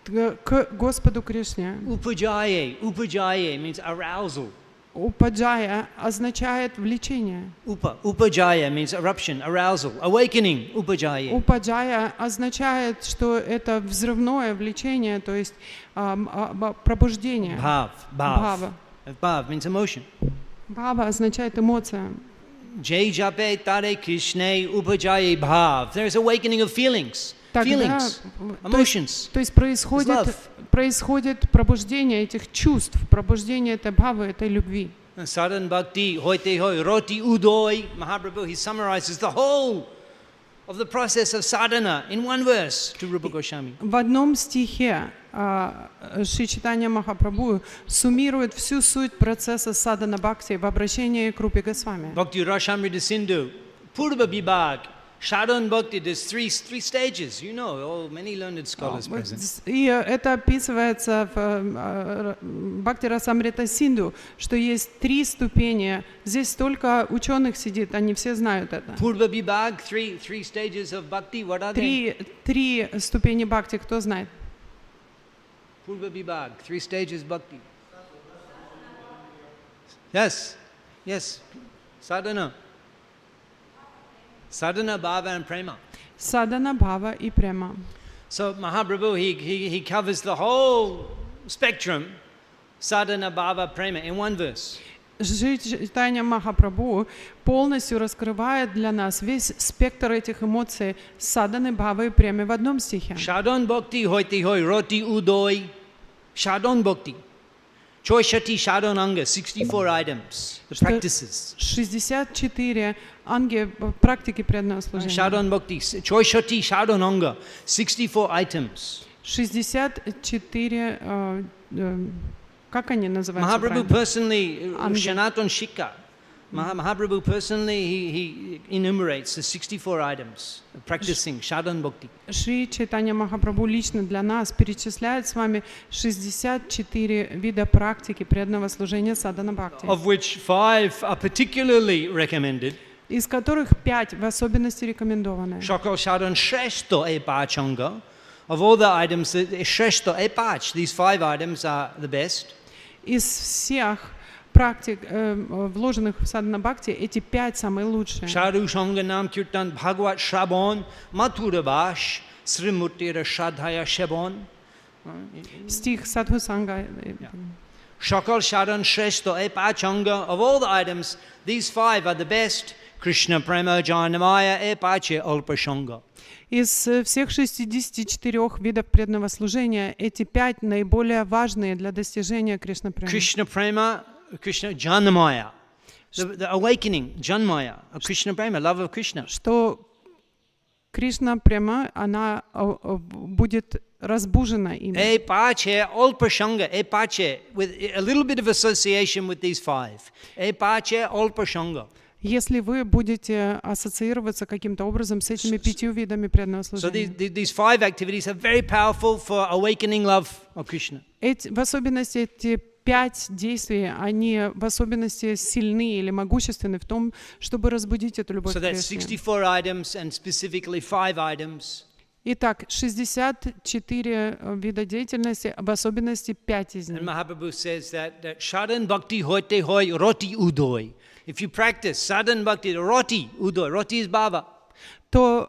К Господу Кришне. Upajaye means arousal. Упаджая означает влечение. Upajaya means eruption, arousal, awakening. Upajaya. Упаджая означает, что это взрывное влечение, то есть пробуждение. Bhav. Бхава. Bhav means emotion. Бхава означает эмоция. Jai Jape Tare Krishna Upajaye Bhav. There is awakening of feelings. Feelings, emotions. То есть происходит пробуждение этих чувств, пробуждение этой бхавы, этой любви. Sadhan Bhakti Hoite Hoi Roti Udoy. Mahaprabhu, he summarizes the whole of the process of sadhana in one verse to Rupa Goswami. В одном стихе Шри Чайтанья Махапрабху суммирует всю суть процесса садхана бхакти в обращении к Рупе Госвами. Bhakti Rasamrita Sindhu, Purva Vibhag, Sadhan Bhakti, there's three stages, you know, many learned scholars present. И это описывается в Бхакти Расамрита Синду, что есть 3 ступени. Здесь столько ученых сидит, они все знают это. Purva Vibhag, three stages of bhakti, what are they? 3 ступени бхакти, кто знает? Purva Vibhag, 3 stages bhakti. Yes, sadhana. Sadhana, bhava and prema. Садана, бхава и према. So Mahaprabhu, he covers the whole spectrum, sadhana, bhava, prema, in one verse. Шри Чайтанья Махапрабху полностью раскрывает для нас весь спектр этих эмоций саданы, бхавы и премы в одном стихе. Sadhan bhakti hoiti hoi roti udoy. Sadhan bhakti. Choishati sadhan anga, 64 items, the practices. 64 анги практики преданного служения. Sadhan bhakti, choishati sadhan anga, 64 items. 64, как они называются? Mahaprabhu personally, Angi. Sanatan Shikha, Mahaprabhu personally, he enumerates the 64 items of practicing sadhan bhakti. Шри Чайтанья Махапрабху лично для нас перечисляет с вами 64 вида практики преданного служения садхана бхакти, Of which 5 are particularly recommended. из которых 5 в особенности рекомендованы. Shakal sadhan shreshto e pachanga. Of all the items, shreshto e pach, these 5 items are the best. Из всех практик, вложенных в садхана бхакти, эти 5 самые лучшие. Sadhu Sangha Nam Kirtan Bhagavad Shrabon Mathura Vash Srimurtira Shadhaya Shebon. Стих Садху Санга. Shakal Sadhan Shreshto e pachanga. Of all the items, these 5 are the best. Krishna Prema Janamaya e pache alpashanga. Из всех 64 видов преданного служения эти 5 наиболее важные для достижения Кришна Према. Krishna Prema, Krishna Janamaya. The awakening, Janmaya, of Krishna Prema, love of Krishna. Что Кришна Према, она будет разбужена ими. E pache alpashanga, e pache, with a little bit of association with these 5. E pache alpashanga. Если вы будете ассоциироваться каким-то образом с этими 5 видами преданного So служения. these 5 activities are very powerful for awakening love of Krishna. В особенности эти 5 действий, они в особенности сильны или могущественны в том, чтобы разбудить эту любовь So к that's Кришне. 64 items and specifically 5 items. Итак, 64 вида деятельности, в особенности 5 из And них. Mahaprabhu says that Sadhan Bhakti hoite hoi roti udoy. If you practice Sadhan Bhakti, roti udoy, roti is bhava. То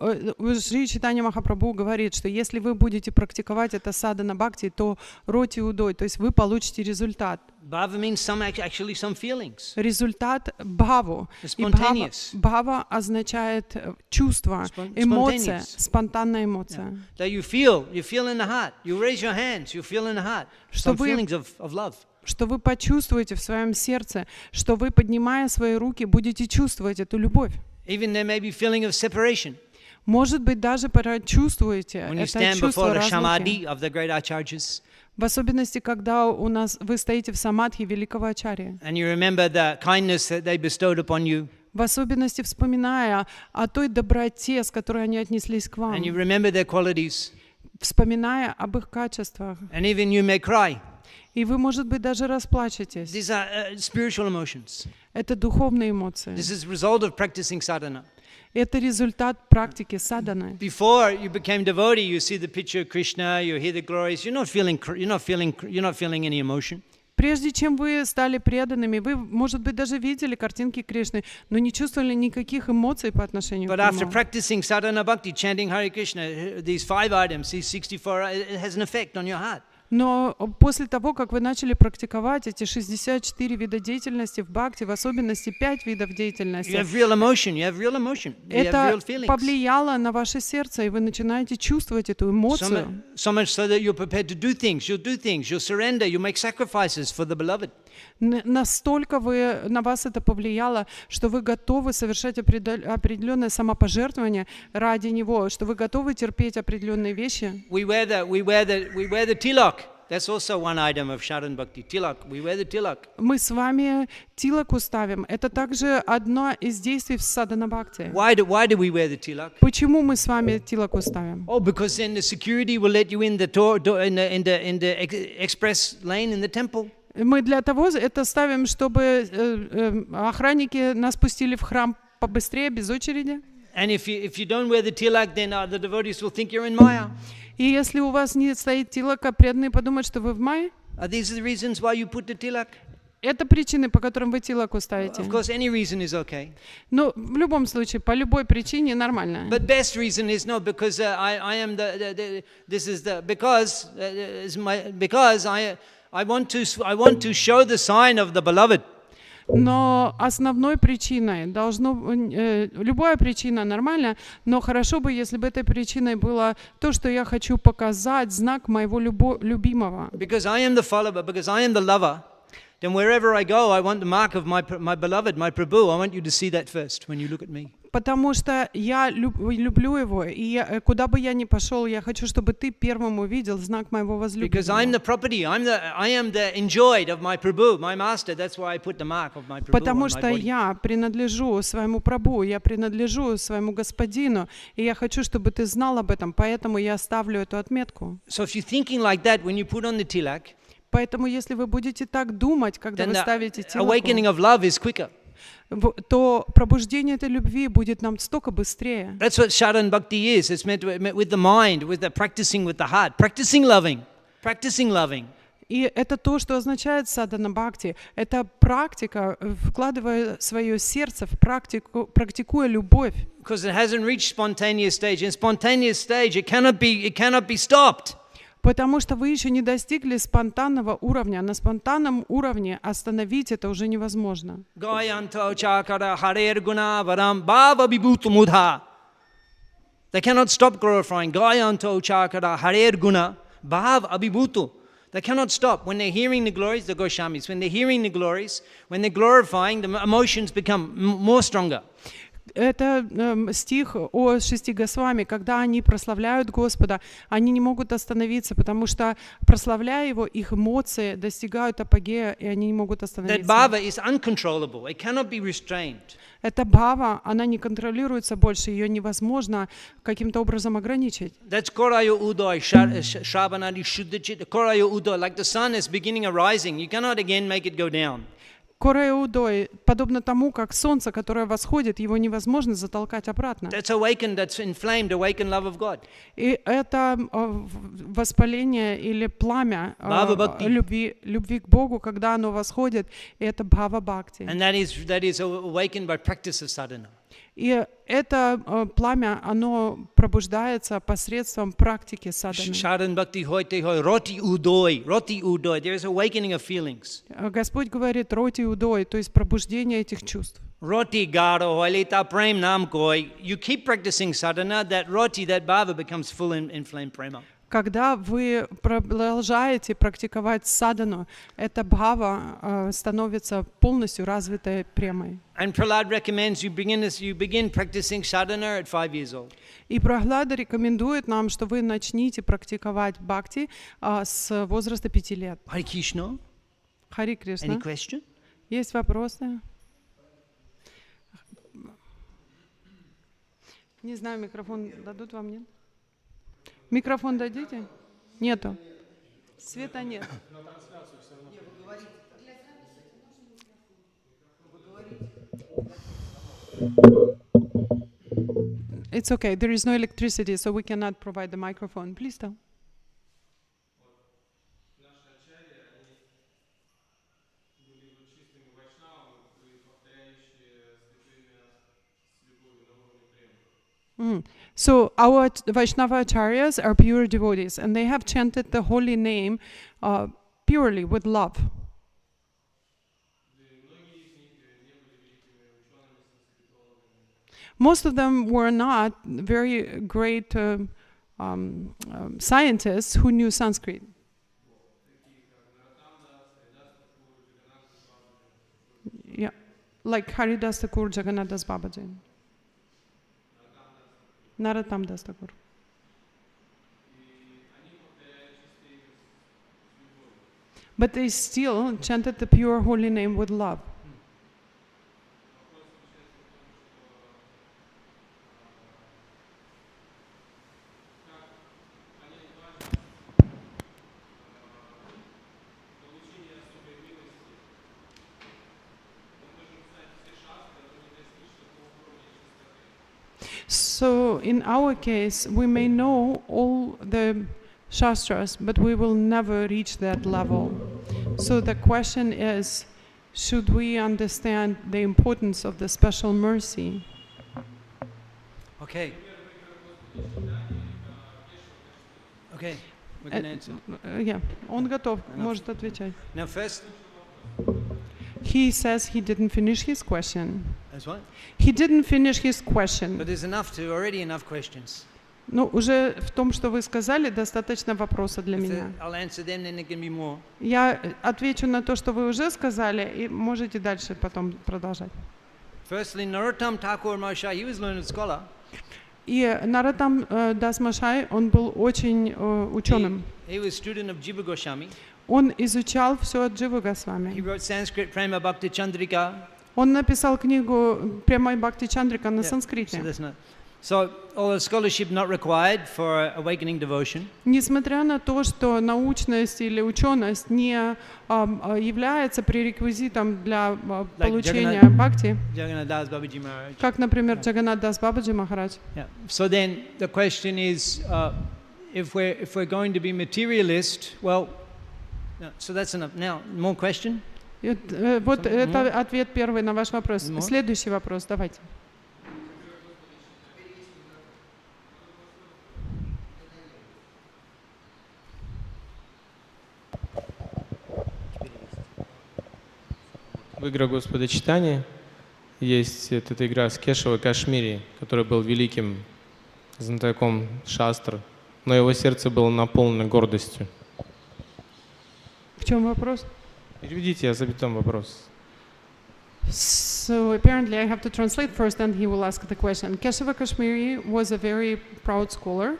Шри Чайтанья Махапрабху говорит, что если вы будете практиковать это садхана бхакти, то роти удой, то есть вы получите результат. Bhava means actually some feelings. Результат бхаву. И Spontaneous. бхава означает чувство, эмоция, спонтанная эмоция. That you feel in the heart. You raise your hands, you feel in the heart. Some feelings of love. Что вы почувствуете в своем сердце, что вы, поднимая свои руки, будете чувствовать эту любовь. Even there may be feeling of separation. Может быть, даже прочувствуете When you это stand чувство before the разлуки. samadhi of the great acharyas, В особенности, когда вы стоите в самадхи великого ачарьи. and you remember the kindness that they bestowed upon you, В особенности, вспоминая о той доброте, с которой они отнеслись к вам. and you remember their qualities, Вспоминая об их качествах. and even you may cry. И вы, может быть, даже расплачетесь. These are spiritual emotions. Это духовные эмоции. This is the result of practicing sadhana. Это результат практики садханы. Before you became devotee, you see the picture of Krishna, you hear the glories. You're not feeling any emotion. Прежде чем вы стали преданными, вы, может быть, даже видели картинки Кришны, но не чувствовали никаких эмоций по отношению But к after нему. practicing sadhana bhakti, chanting Hare Krishna, these 5 items, these 64, it has an effect on your heart. Но после того, как вы начали практиковать эти 64 вида деятельности в бхакти, в особенности 5 видов You деятельности, have real emotion. You have real emotion. You have это real feelings. повлияло на ваше сердце, и вы начинаете чувствовать эту эмоцию. So much so that you're prepared to do things. You'll do things. You'll surrender. You'll make sacrifices for the beloved. Настолько на вас это повлияло, что вы готовы совершать определенное самопожертвование ради него, что вы готовы терпеть определенные вещи. We wear the tilak. That's also one item of Sharan Bhakti. Tilak. We wear the tilak. Мы с вами тилаку ставим. Это также одно из действий в садхана бхакти. Why do we wear the tilak? Почему мы с вами тилаку ставим? Oh, because then the security will let you in the in the express lane in the temple. Мы для того это ставим, чтобы охранники нас пустили в храм побыстрее, без очереди. And if you don't wear the tilak, then the devotees will think you're in Maya. И если у вас не стоит тилака, преданные подумают, что вы в мае. Are these the reasons why you put the tilak? Это причины, по которым вы тилаку ставите. Of course, any reason is okay. Но в любом случае, по любой причине нормально. But best reason is no, because I am because I want to show the sign of the beloved. Но основной причиной любая причина нормальна, но хорошо бы, если бы этой причиной было то, что я хочу показать знак моего любимого. Because I am the follower, because I am the lover, then wherever I go, I want the mark of my beloved, my Prabhu. I want you to see that first when you look at me. Потому что я люблю его, и куда бы я ни пошел, я хочу, чтобы ты первым увидел знак моего Because I'm возлюбленного. the property, I am the enjoyed of my Prabhu, my master. That's why I put the mark of my Prabhu on Потому my что body. я принадлежу своему Прабху, я принадлежу своему Господину, и я хочу, чтобы ты знал об этом, поэтому я ставлю эту отметку. So if you're thinking like that when you put on the tilak, Поэтому, если вы будете так думать, когда then вы the ставите awakening тилаку, of love is quicker. то пробуждение этой любви будет нам столько быстрее. That's what Sharan Bhakti is. It's meant with the mind, with the practicing with the heart, practicing loving. И это то, что означает садхана бхакти. Это практика, вкладывая свое сердце в практику, практикуя любовь. Because it hasn't reached spontaneous stage. In spontaneous stage, it cannot be stopped. Потому что вы еще не достигли спонтанного уровня. На спонтанном уровне остановить это уже невозможно. Gayanto chakara harer guna varam bhava vibhutu mudha. They cannot stop glorifying. Gayanto chakara harer guna bhava abhibhutu. They cannot stop. When they're hearing the glories, the Goswamis, when they're hearing the glories, when they're glorifying, the emotions become more stronger. Это стих о 6 Госвами, когда они прославляют Господа, они не могут остановиться, потому что, прославляя Его, их эмоции достигают апогея, и они не могут That остановиться. bhava is uncontrollable. It cannot be restrained. Эта бхава, она не контролируется больше, ее невозможно каким-то образом ограничить. That's korayo udoy, shravanadi shuddhachit. Korayo udoy, like the sun is beginning a rising. You cannot again make it go down. Кора-Иудой, подобно тому, как солнце, которое восходит, его невозможно затолкать обратно. That's awakened, that's inflamed, awakened love of God. И это воспаление или пламя любви к Богу, когда оно восходит, и это бхава бхакти. And that is awakened by practice of sadhana. И это пламя, оно пробуждается посредством практики садханы. Sharan bhakti hoite hoy, roti udoy. There is awakening of feelings. Господь говорит роти удой, то есть пробуждение этих чувств. Roti garo hoilita prem nam koi. You keep practicing sadhana, that roti, that bhava becomes full inflamed prema. Когда вы продолжаете практиковать садхану, эта бхава становится полностью развитой премой. And Prahlad recommends you begin practicing sadhana at 5 years old. И Прахлада рекомендует нам, что вы начните практиковать бхакти с возраста 5 лет. Hare Krishna. Хари Any Кришна. question? Есть вопросы? Не знаю, микрофон дадут вам, нет? Микрофон дадите? Нету. Света нет. It's okay. There is no electricity, so we cannot provide the microphone. Please tell. Наши ачарьи, они были вот чистыми вайшнавами, повторяющие святое имя с любовью на уровне премы. So our Vaishnava acharyas are pure devotees, and they have chanted the holy name purely with love. Most of them were not very great scientists who knew Sanskrit. Yeah, like Haridas Thakur, Jagannath Das Babaji, Narottam Das Thakur. But they still chanted the pure holy name with love. So in our case, we may know all the Shastras, but we will never reach that level. So the question is, should we understand the importance of the special mercy? Okay. Okay, we can answer. Yeah, он готов, может отвечать. Now first, He says he didn't finish his question. that's what? He didn't finish his question. But there's already enough questions. Ну, уже в том, что вы сказали, достаточно вопросов для меня. I'll answer them, then there can be more. Я отвечу на то, что вы уже сказали, и можете дальше потом продолжать. Firstly, Narottam Thakur Mahashaya, he was a learned scholar. И Нароттам Дас Машай, он был очень ученым. He was student of Jiva Goswami. Он изучал все от Дживы He Госвами. wrote Sanskrit Prema Bhakti Chandrika. Он написал книгу Прямой Бхакти Чандрика на санскрите. So all the scholarship not required for awakening devotion. Несмотря на то, что научность или ученость не является пререквизитом для получения бхакти, Jagannath Das Babaji Maharaj. как, например, Джаганнат Дас Бабаджи Махарадж. Yeah. So then the question is, if we're going to be materialist, well, no, so that's enough. Now, more question? Вот это ответ первый на ваш вопрос. Следующий вопрос, давайте. В играх Господа Читания есть эта игра с Кешава Кашмири, который был великим знатоком шастр, но его сердце было наполнено гордостью. В чем вопрос? Переведите, я забитом вопрос. So apparently I have to translate first and he will ask the question. Keshava Kashmiri was a very proud scholar.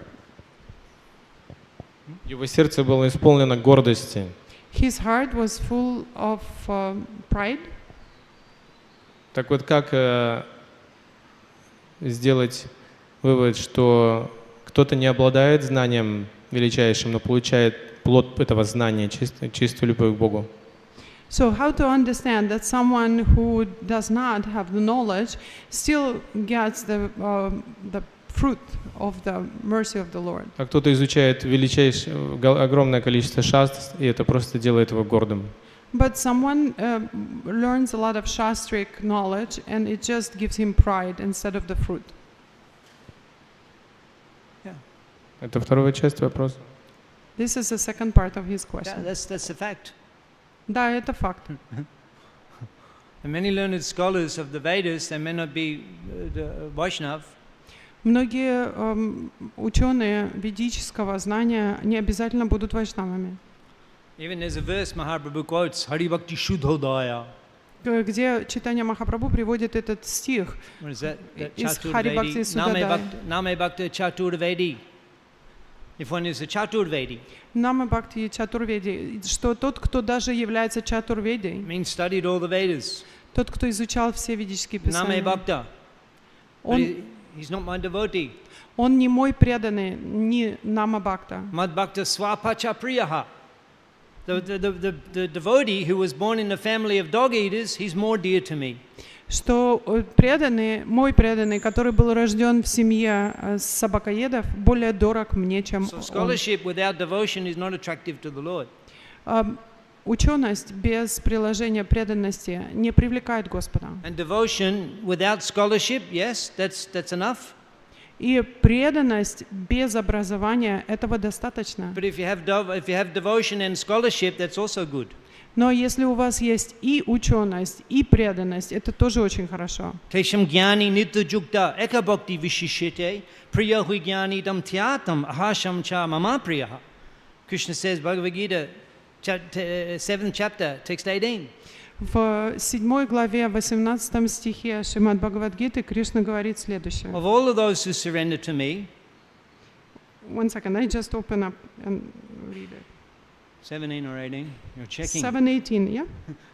Его сердце было исполнено гордости. His heart was full of pride. Так вот, как сделать вывод, что кто-то не обладает знанием величайшим, но получает плод этого знания, чистую любовь к Богу? So how to understand that someone who does not have the knowledge still gets the fruit of the mercy of the Lord? А кто-то изучает огромное количество шастр, и это просто делает его гордым. But someone learns a lot of shastric knowledge and it just gives him pride instead of the fruit. Yeah. Это вторая часть вопроса. This is the second part of his question. Yeah, that's a fact. Да, это факт. And many learned scholars of the Vedas, they may not be the Vaishnav. Многие ученые ведического знания не обязательно будут вайшнавами. Even there's a verse Mahaprabhu quotes, Hari Bhakti Shuddhodaya. Где Чайтанья Махапрабху приводит этот стих What is that? из Хари Бхакти Судадая. Name Bhakti Chaturvedi. If one is a Chaturvedi. Нама Бхакти Чатурведи, что тот, кто даже является Чатурведой, Means studied all the Vedas. тот, кто изучал все ведические Name писания, Bhakta. He's not my devotee. он не мой преданный, не Нама Бхакта. Mad Bhakta Swapacha Priyaha. the devotee who was born in a family of dog eaters, he's more dear to me. Что преданный, мой преданный, который был рожден в семье собакоедов, более дорог мне, чем So он. scholarship without devotion is not attractive to the Lord. Ученость без приложения преданности не привлекает Господа. And devotion without scholarship, yes, that's enough. И преданность без образования этого достаточно. But if you have devotion and scholarship, that's also good. Но если у вас есть и ученость, и преданность, это тоже очень хорошо. Tesham gyani nitya jukta eka bhakti vishishite priya hui gyani tam tyatam ahasham cha mama priyaha. Krishna says, Bhagavad Gita, 7th chapter, text 18. В 7 главе, 18 стихе Шримад Бхагавад-гиты Кришна говорит следующее. Of all of those who surrender to me, 1 second, I just open up and read it. 17 or 18, you're checking. 7:18, yeah?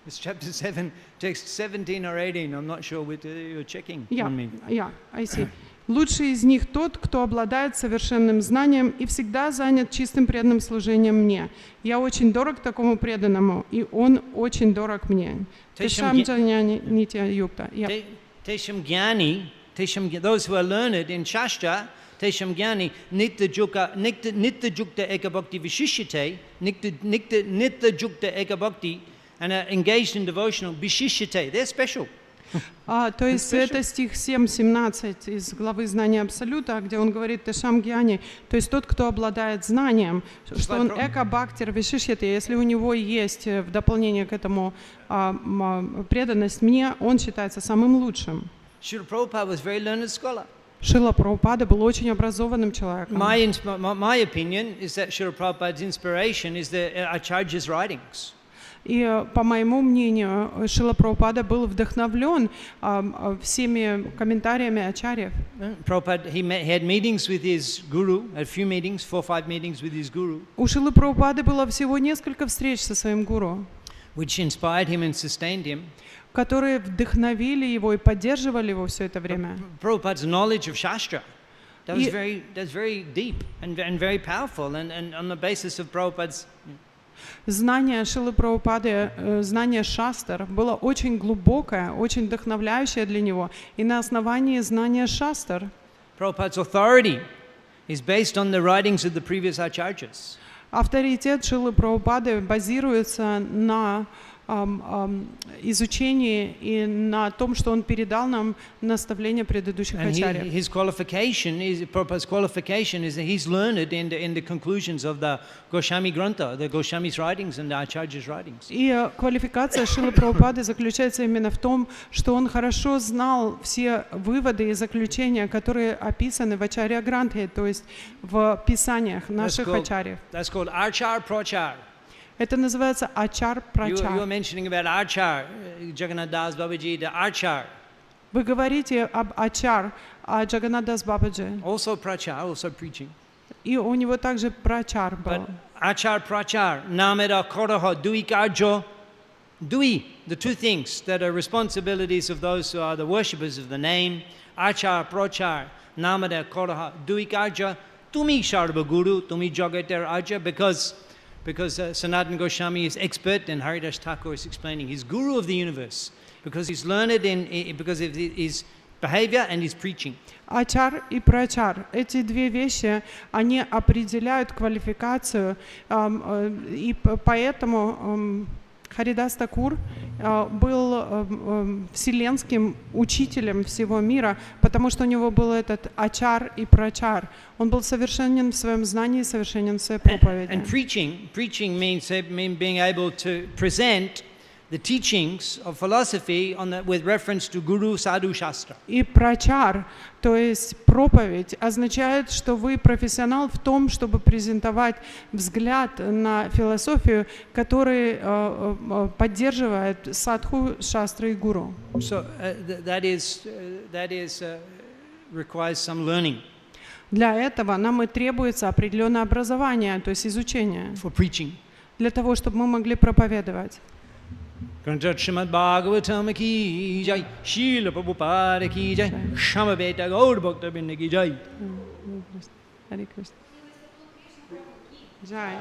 It's chapter 7, text 17 or 18, I'm not sure whether you're checking on me. Yeah, I see. Лучший из них тот, кто обладает совершенным знанием и всегда занят чистым преданным служением мне. Я очень дорог такому преданному, и он очень дорог мне. Тешам джаняни нитья юкта. Tesham gyani, those who are learned in Shastra, Tesham gyani nitya jukta eka bhakti vishishite, nitya jukta eka bhakti, and are engaged in devotional vishishite. They're special. То есть это стих 7:17 из главы «Знания Абсолюта», где он говорит «Тешам гьяни», то есть тот, кто обладает знанием, что он эко-бхактир вишишьяти, если у него есть в дополнение к этому преданность мне, он считается самым лучшим. Srila Prabhupada was a very learned scholar. Шрила Прабхупада был очень образованным человеком. My opinion is that Srila Prabhupada's inspiration is the Acharya's writings. И, по моему мнению, Шрила Прабхупада был вдохновлен всеми комментариями ачарьев. Prabhupada, he had meetings with his guru, a few meetings, 4 or 5 meetings with his guru. У Шрилы Прабхупады было всего несколько встреч со своим гуру, which inspired him and sustained him. которые вдохновили его и поддерживали его все это время. Prabhupada's knowledge of Shastra, that's very deep and very powerful, and on the basis of Prabhupada's Знание Шрилы Прабхупады, знание шастр было очень глубокое, очень вдохновляющее для него. И на основании знания шастр Prabhupada's authority is based on the writings of the previous acharyas. Авторитет Шрилы Прабхупады базируется на изучении и на том, что он передал нам наставления предыдущих ачарьев. His qualification is Prabhupada's qualification is that he's learned in the conclusions of the Goswami Grantha, the Goswami's writings and the Acharya's writings. И квалификация Шрилы Прабхупады заключается именно в том, что он хорошо знал все выводы и заключения, которые описаны в Ачарья Грантхе, то есть в писаниях наших ачарьев. That's called Achar Prachar. Это называется ачар-прачар. You were mentioning about Achar, Jagannath Das Babaji, the Achar. Вы говорите об ачар, о Джаганнат Дас Бабаджи. Also Prachar, also preaching. И у него также прачар был. Achar Prachar, Nameda Koraha, Dui Karjo, Dui, the two things that are responsibilities of those who are the worshippers of the name. Achar Prachar, Nameda Koraha, Dui Karja, Tumi Sharva Guru, Tumi Jagater Aja, because Sanatana Goswami is expert and Haridas Thakur is explaining. He's guru of the universe because he's learned because of his behavior and his preaching. Ачар и прачар. Эти две вещи, они определяют квалификацию, и поэтому Харидас Такур был вселенским учителем всего мира, потому что у него был этот ачар и прачар. Он был совершенен в своем знании, совершенен в своей проповеди. And preaching means being able to present the teachings of philosophy with reference to Guru Sadhu Shastra. И прачар, то есть проповедь, означает, что вы профессионал в том, чтобы презентовать взгляд на философию, который поддерживает садху, шастры и гуру. So that requires some learning. Для этого нам и требуется определенное образование, то есть изучение, for preaching. Для того, чтобы мы могли проповедовать. Grantat Srimad Bhagavatam ki jai, Srila Prabhupada ki jai, Shamaveta Gaur Bhakta Binda ki jai. Hare Krishna. Jai.